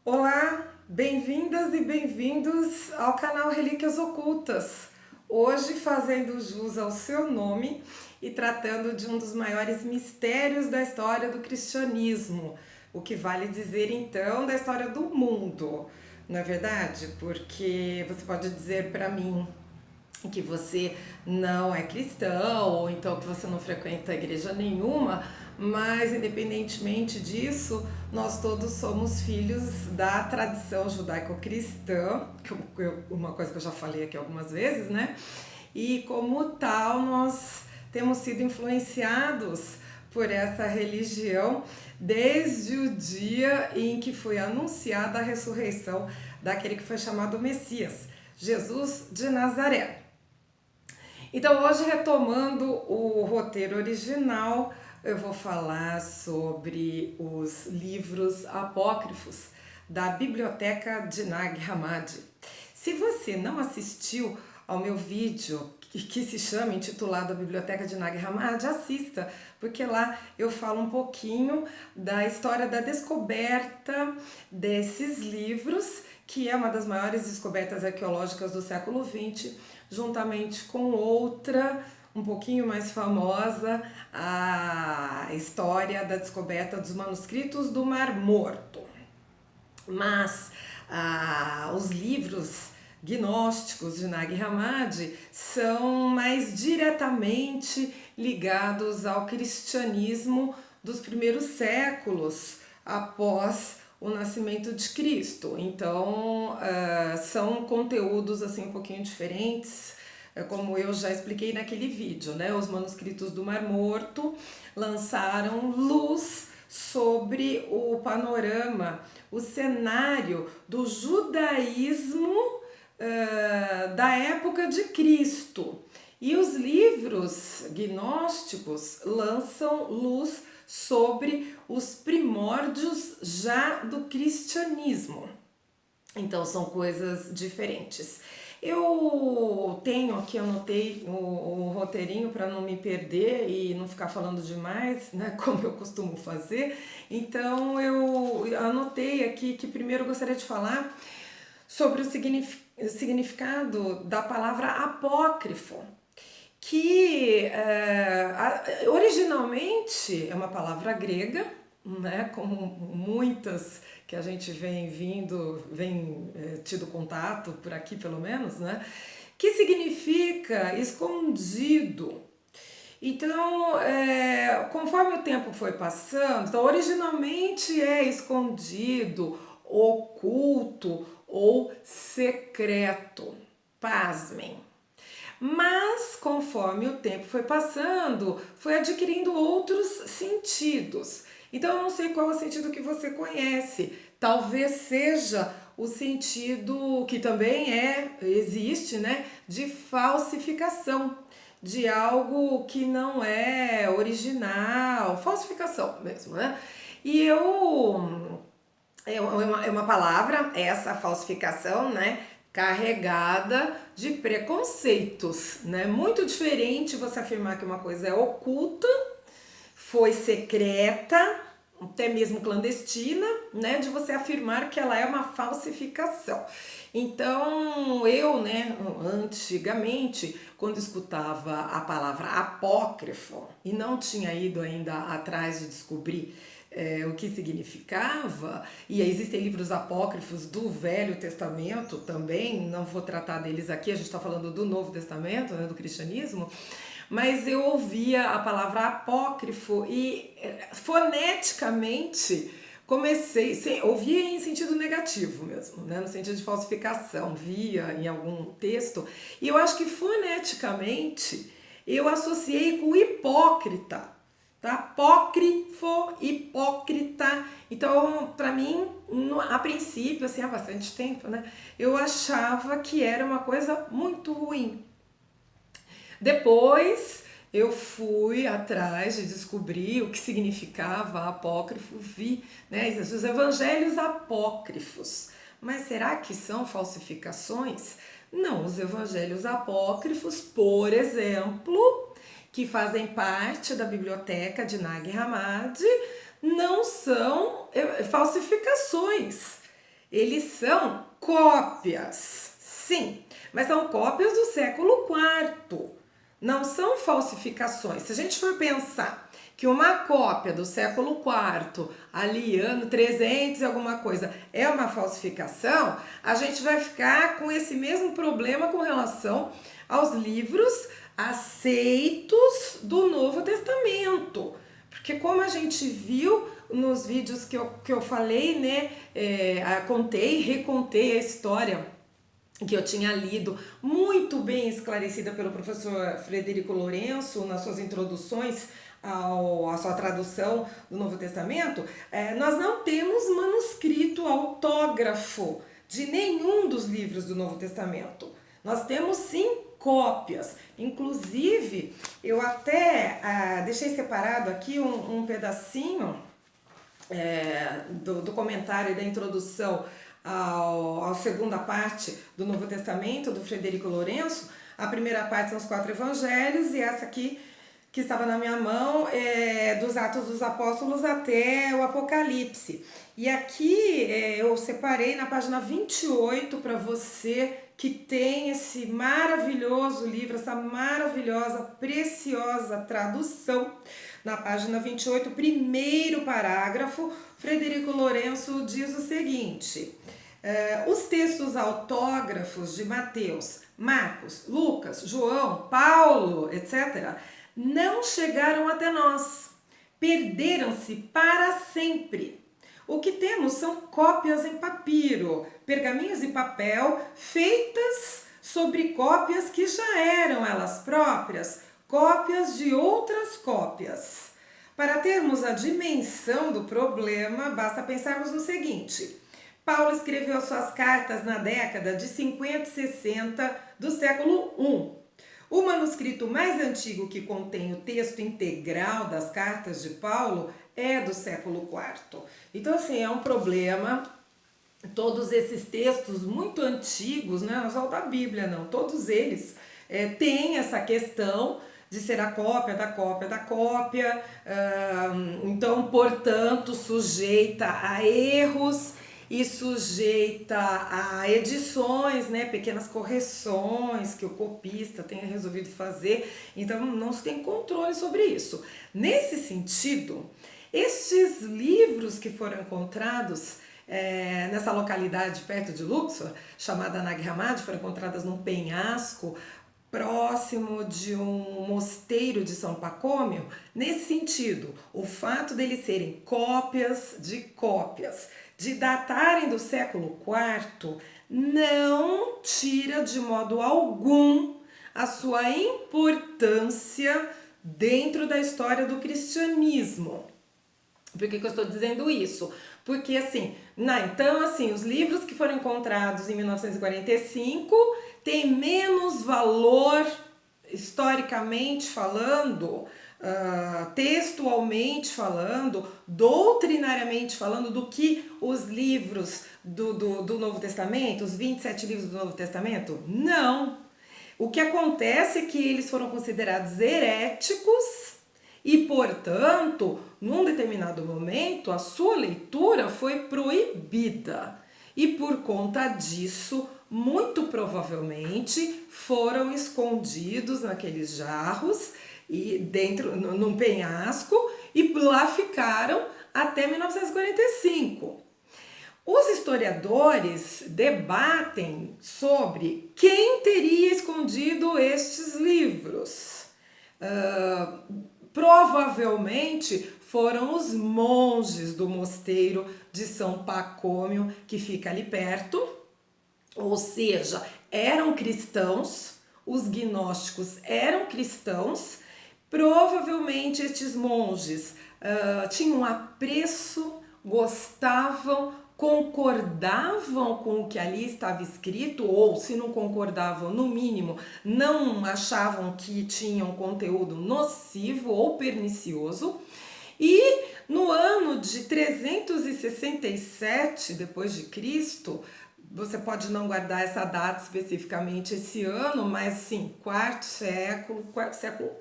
Olá, bem-vindas e bem-vindos ao canal Relíquias Ocultas. Hoje fazendo jus ao seu nome e tratando de um dos maiores mistérios da história do cristianismo, o que vale dizer então da história do mundo, não é verdade? Porque você pode dizer para mim que você não é cristão ou então que você não frequenta igreja nenhuma, mas independentemente disso, nós todos somos filhos da tradição judaico-cristã, uma coisa que eu já falei aqui algumas vezes, né? E como tal, nós temos sido influenciados por essa religião desde o dia em que foi anunciada a ressurreição daquele que foi chamado Messias, Jesus de Nazaré. Então, hoje, retomando o roteiro original, eu vou falar sobre os livros apócrifos da Biblioteca de Nag Hammadi. Se você não assistiu ao meu vídeo que se chama, intitulado A Biblioteca de Nag Hammadi, assista, porque lá eu falo um pouquinho da história da descoberta desses livros, que é uma das maiores descobertas arqueológicas do século XX, juntamente com outra um pouquinho mais famosa, a história da descoberta dos manuscritos do Mar Morto. Mas os livros gnósticos de Nag Hammadi são mais diretamente ligados ao cristianismo dos primeiros séculos após o nascimento de Cristo. Então, são conteúdos assim um pouquinho diferentes, como eu já expliquei naquele vídeo, né? Os manuscritos do Mar Morto lançaram luz sobre o panorama, o cenário do judaísmo da época de Cristo. E os livros gnósticos lançam luz sobre os primórdios já do cristianismo. Então são coisas diferentes. Eu tenho aqui, anotei o roteirinho para não me perder e não ficar falando demais, né, como eu costumo fazer. Então eu anotei aqui que primeiro eu gostaria de falar sobre o significado da palavra apócrifo, que originalmente é uma palavra grega, né, como muitas que a gente vem tido contato por aqui pelo menos, né, que significa escondido. Então, conforme o tempo foi passando, então, originalmente é escondido, oculto ou secreto. Pasmem. Mas, conforme o tempo foi passando, foi adquirindo outros sentidos. Então, eu não sei qual é o sentido que você conhece. Talvez seja o sentido que também existe, né, de falsificação, de algo que não é original, falsificação mesmo, né? E é uma palavra, essa falsificação, né? Carregada de preconceitos, né? Muito diferente você afirmar que uma coisa é oculta, foi secreta, até mesmo clandestina, né? De você afirmar que ela é uma falsificação. Então, eu, né, antigamente, quando escutava a palavra apócrifo e não tinha ido ainda atrás de descobrir o que significava, e existem livros apócrifos do Velho Testamento também, não vou tratar deles aqui, a gente está falando do Novo Testamento, né, do cristianismo, mas eu ouvia a palavra apócrifo e foneticamente ouvia em sentido negativo mesmo, né, no sentido de falsificação, via em algum texto, e eu acho que foneticamente eu associei com hipócrita, tá? Apócrifo, hipócrita. Então, para mim, a princípio, assim, há bastante tempo, né? Eu achava que era uma coisa muito ruim. Depois, eu fui atrás de descobrir o que significava apócrifo, vi, né, os evangelhos apócrifos. Mas será que são falsificações? Não, os evangelhos apócrifos, por exemplo, que fazem parte da biblioteca de Nag Hammadi, não são falsificações. Eles são cópias, sim, mas são cópias do século IV. Não são falsificações. Se a gente for pensar que uma cópia do século IV, ali ano 300 e alguma coisa, é uma falsificação, a gente vai ficar com esse mesmo problema com relação aos livros aceitos do Novo Testamento. Porque como a gente viu nos vídeos que eu falei, né, contei, recontei a história que eu tinha lido, muito bem esclarecida pelo professor Frederico Lourenço nas suas introduções à sua tradução do Novo Testamento, nós não temos manuscrito autógrafo de nenhum dos livros do Novo Testamento. Nós temos sim cópias. Inclusive, eu até deixei separado aqui um pedacinho do comentário da introdução à segunda parte do Novo Testamento, do Frederico Lourenço. A primeira parte são os 4 evangelhos, e essa aqui, que estava na minha mão, dos Atos dos Apóstolos até o Apocalipse. E aqui eu separei na página 28 para você que tem esse maravilhoso livro, essa maravilhosa, preciosa tradução. Na página 28, primeiro parágrafo, Frederico Lourenço diz o seguinte: os textos autógrafos de Mateus, Marcos, Lucas, João, Paulo, etc., não chegaram até nós, perderam-se para sempre. O que temos são cópias em papiro, pergaminhos de papel, feitas sobre cópias que já eram elas próprias, cópias de outras cópias. Para termos a dimensão do problema, basta pensarmos no seguinte: Paulo escreveu suas cartas na década de 50 e 60 do século I. O manuscrito mais antigo que contém o texto integral das cartas de Paulo é do século IV. Então, assim, é um problema. Todos esses textos muito antigos, né, não só da Bíblia, não, todos eles têm essa questão de ser a cópia da cópia da cópia, então, portanto, sujeita a erros e sujeita a edições, né, pequenas correções que o copista tenha resolvido fazer, então não se tem controle sobre isso. Nesse sentido, estes livros que foram encontrados nessa localidade perto de Luxor, chamada Nag Hammadi, foram encontradas num penhasco próximo de um mosteiro de São Pacômio. Nesse sentido, o fato deles serem cópias, de datarem do século IV, não tira de modo algum a sua importância dentro da história do cristianismo. Por que eu estou dizendo isso? Porque os livros que foram encontrados em 1945 têm menos valor, historicamente falando, textualmente falando, doutrinariamente falando, do que os livros do Novo Testamento, os 27 livros do Novo Testamento? Não! O que acontece é que eles foram considerados heréticos e, portanto, num determinado momento, a sua leitura foi proibida. E por conta disso, muito provavelmente, foram escondidos naqueles jarros e dentro num penhasco, e lá ficaram até 1945. Os historiadores debatem sobre quem teria escondido estes livros. Provavelmente foram os monges do mosteiro de São Pacômio, que fica ali perto, ou seja, eram cristãos, os gnósticos eram cristãos. Provavelmente estes monges tinham apreço, gostavam, concordavam com o que ali estava escrito, ou se não concordavam, no mínimo, não achavam que tinha um conteúdo nocivo ou pernicioso. E No ano de 367 depois de Cristo, você pode não guardar essa data especificamente esse ano, mas sim, quarto século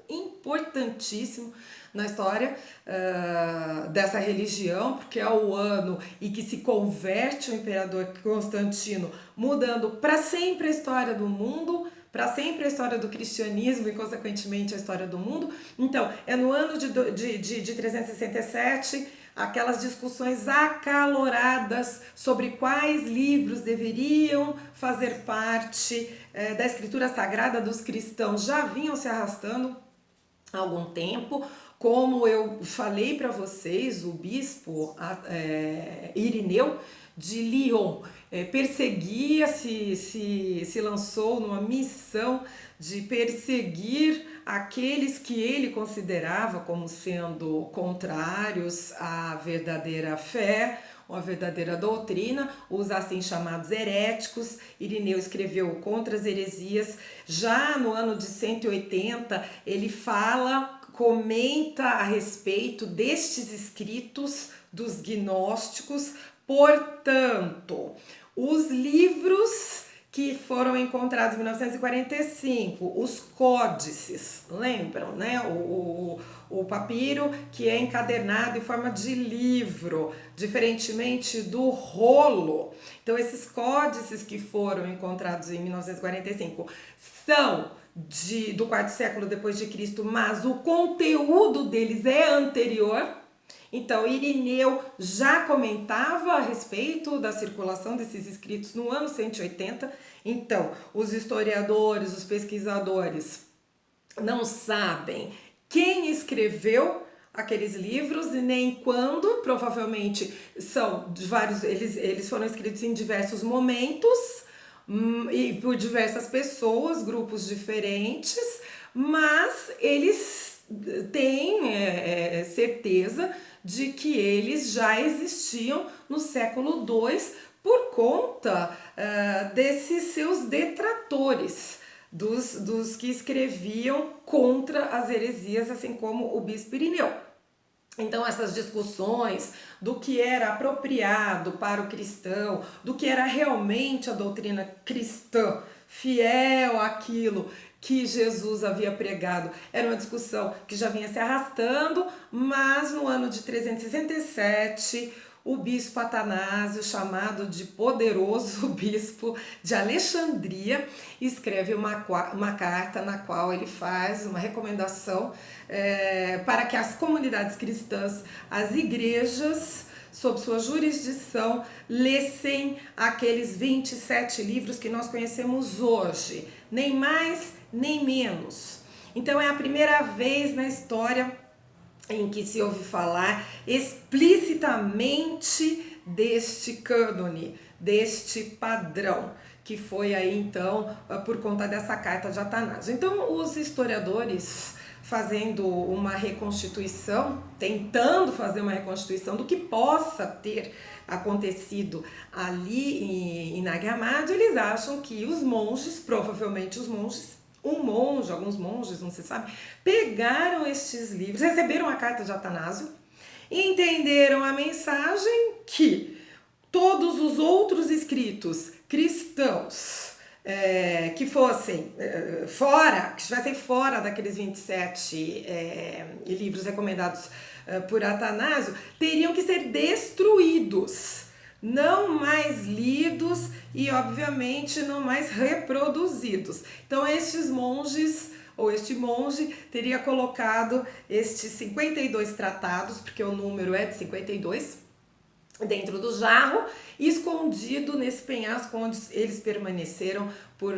importantíssimo na história dessa religião, porque é o ano em que se converte o imperador Constantino, mudando para sempre a história do mundo, para sempre a história do cristianismo e, consequentemente, a história do mundo. Então, é no ano de 367, aquelas discussões acaloradas sobre quais livros deveriam fazer parte da escritura sagrada dos cristãos já vinham se arrastando há algum tempo. Como eu falei para vocês, o bispo Irineu de Lyon perseguia, se lançou numa missão de perseguir aqueles que ele considerava como sendo contrários à verdadeira fé, ou à verdadeira doutrina, os assim chamados heréticos. Irineu escreveu contra as heresias. Já no ano de 180, ele comenta a respeito destes escritos dos gnósticos. Portanto, os livros que foram encontrados em 1945, os códices, lembram, né? O papiro que é encadernado em forma de livro, diferentemente do rolo. Então, esses códices que foram encontrados em 1945 são do quarto século depois de Cristo, mas o conteúdo deles é anterior. Então, Irineu já comentava a respeito da circulação desses escritos no ano 180. Então, os historiadores, os pesquisadores não sabem quem escreveu aqueles livros e nem quando. Provavelmente são de vários, eles foram escritos em diversos momentos e por diversas pessoas, grupos diferentes, mas eles têm certeza de que eles já existiam no século II por conta desses seus detratores, dos que escreviam contra as heresias, assim como o bispo Irineu. Então, essas discussões do que era apropriado para o cristão, do que era realmente a doutrina cristã, fiel àquilo que Jesus havia pregado, era uma discussão que já vinha se arrastando, mas no ano de 367, o bispo Atanásio, chamado de poderoso bispo de Alexandria, escreve uma carta na qual ele faz uma recomendação para que as comunidades cristãs, as igrejas, sob sua jurisdição, lessem aqueles 27 livros que nós conhecemos hoje, nem mais nem menos. Então é a primeira vez na história em que se ouve falar explicitamente deste cânone, deste padrão, que foi aí então por conta dessa carta de Atanásio. Então os historiadores, fazendo uma reconstituição, tentando fazer uma reconstituição do que possa ter acontecido ali em Nag Hammadi, eles acham que os monges, provavelmente os monges, alguns monges, não se sabe, pegaram estes livros, receberam a carta de Atanásio e entenderam a mensagem que todos os outros escritos cristãos que fossem que estivessem fora daqueles 27 livros recomendados por Atanásio, teriam que ser destruídos, não mais lidos e, obviamente, não mais reproduzidos. Então, estes monges, ou este monge, teria colocado estes 52 tratados, porque o número é de 52, dentro do jarro, escondido nesse penhasco onde eles permaneceram por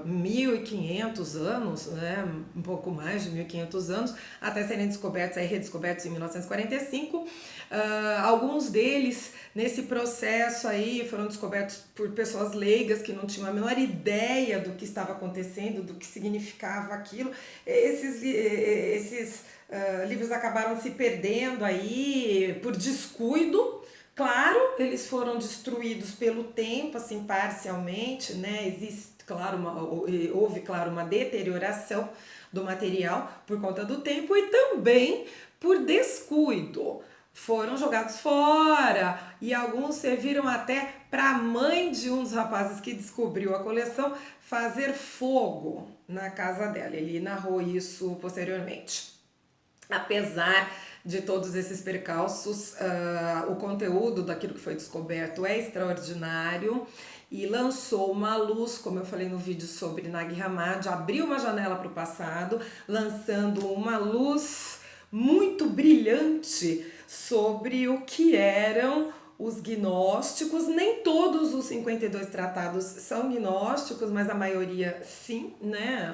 1500 anos, né? Um pouco mais de 1500 anos, até serem redescobertos em 1945. Alguns deles, nesse processo aí, foram descobertos por pessoas leigas que não tinham a menor ideia do que estava acontecendo, do que significava aquilo. Esses livros acabaram se perdendo aí por descuido. Claro, eles foram destruídos pelo tempo, assim, parcialmente, né? Houve, claro, uma deterioração do material por conta do tempo e também por descuido, foram jogados fora e alguns serviram até para a mãe de um dos rapazes que descobriu a coleção fazer fogo na casa dela. Ele narrou isso posteriormente. Apesar de todos esses percalços, o conteúdo daquilo que foi descoberto é extraordinário e lançou uma luz, como eu falei no vídeo sobre Nag Hammadi, abriu uma janela para o passado, lançando uma luz muito brilhante sobre o que eram os gnósticos. Nem todos os 52 tratados são gnósticos, mas a maioria sim, né?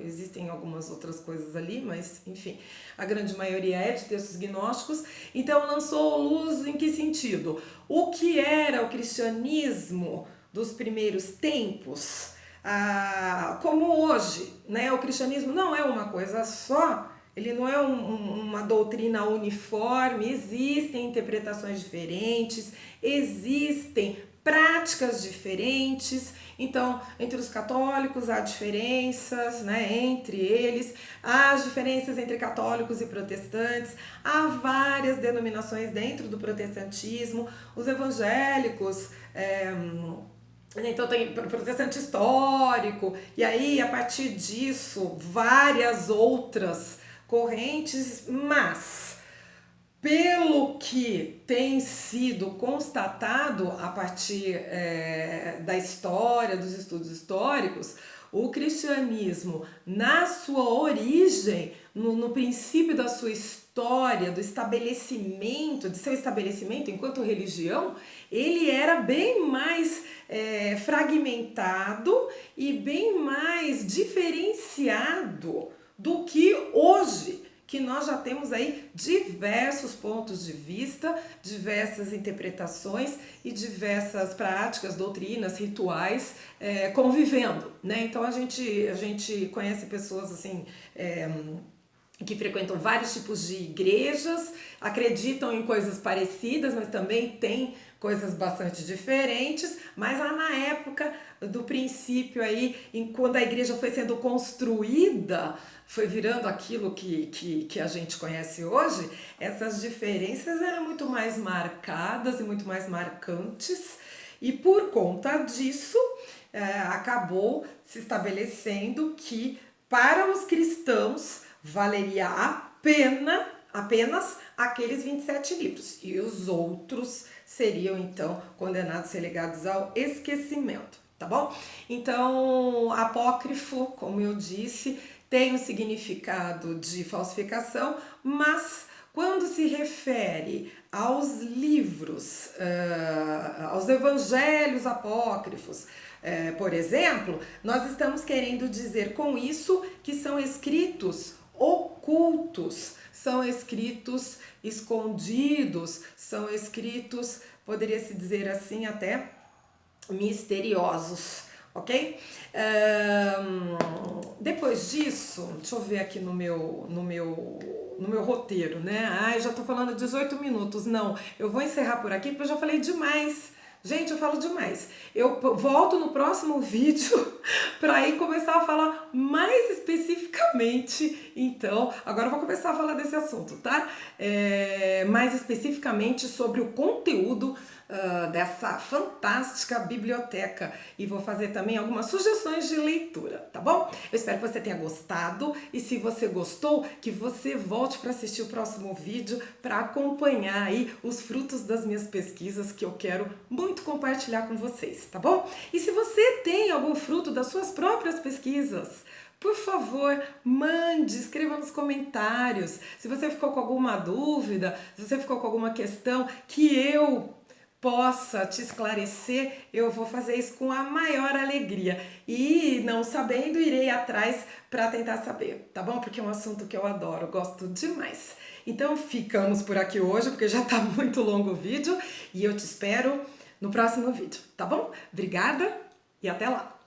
Existem algumas outras coisas ali, mas enfim, a grande maioria é de textos gnósticos. Então lançou luz em que sentido? O que era o cristianismo dos primeiros tempos, como hoje, né? O cristianismo não é uma coisa só. Ele não é uma doutrina uniforme, existem interpretações diferentes, existem práticas diferentes. Então, entre os católicos há diferenças, né, entre eles, há as diferenças entre católicos e protestantes, há várias denominações dentro do protestantismo, os evangélicos. Então tem protestante histórico, e aí a partir disso várias outras correntes, mas pelo que tem sido constatado a partir da história, dos estudos históricos, o cristianismo, na sua origem, no princípio da sua história, do estabelecimento, de seu estabelecimento enquanto religião, ele era bem mais fragmentado e bem mais diferenciado do que hoje, que nós já temos aí diversos pontos de vista, diversas interpretações e diversas práticas, doutrinas, rituais convivendo, né? Então a gente conhece pessoas assim que frequentam vários tipos de igrejas, acreditam em coisas parecidas, mas também tem coisas bastante diferentes, mas lá na época do princípio aí, quando a igreja foi sendo construída, foi virando aquilo que a gente conhece hoje, essas diferenças eram muito mais marcadas e muito mais marcantes, e por conta disso acabou se estabelecendo que para os cristãos valeria a pena apenas aqueles 27 livros, e os outros seriam então condenados, relegados ao esquecimento, tá bom? Então, apócrifo, como eu disse, tem um significado de falsificação, mas quando se refere aos livros, aos evangelhos apócrifos, por exemplo, nós estamos querendo dizer com isso que são escritos ocultos, são escritos escondidos, são escritos, poderia-se dizer assim, até misteriosos, ok? Depois disso, deixa eu ver aqui no meu roteiro, né? Ai, já tô falando 18 minutos. Não, eu vou encerrar por aqui porque eu já falei demais. Gente, eu falo demais. Eu volto no próximo vídeo para aí começar a falar mais especificamente. Então, agora eu vou começar a falar desse assunto, tá? Mais especificamente sobre o conteúdo dessa fantástica biblioteca, e vou fazer também algumas sugestões de leitura, tá bom? Eu espero que você tenha gostado, e se você gostou, que você volte para assistir o próximo vídeo para acompanhar aí os frutos das minhas pesquisas que eu quero muito compartilhar com vocês, tá bom? E se você tem algum fruto das suas próprias pesquisas, por favor, mande, escreva nos comentários. Se você ficou com alguma dúvida, se você ficou com alguma questão que eu possa te esclarecer, eu vou fazer isso com a maior alegria. E não sabendo, irei atrás para tentar saber, tá bom? Porque é um assunto que eu adoro, gosto demais. Então ficamos por aqui hoje, porque já tá muito longo o vídeo, e eu te espero no próximo vídeo, tá bom? Obrigada e até lá!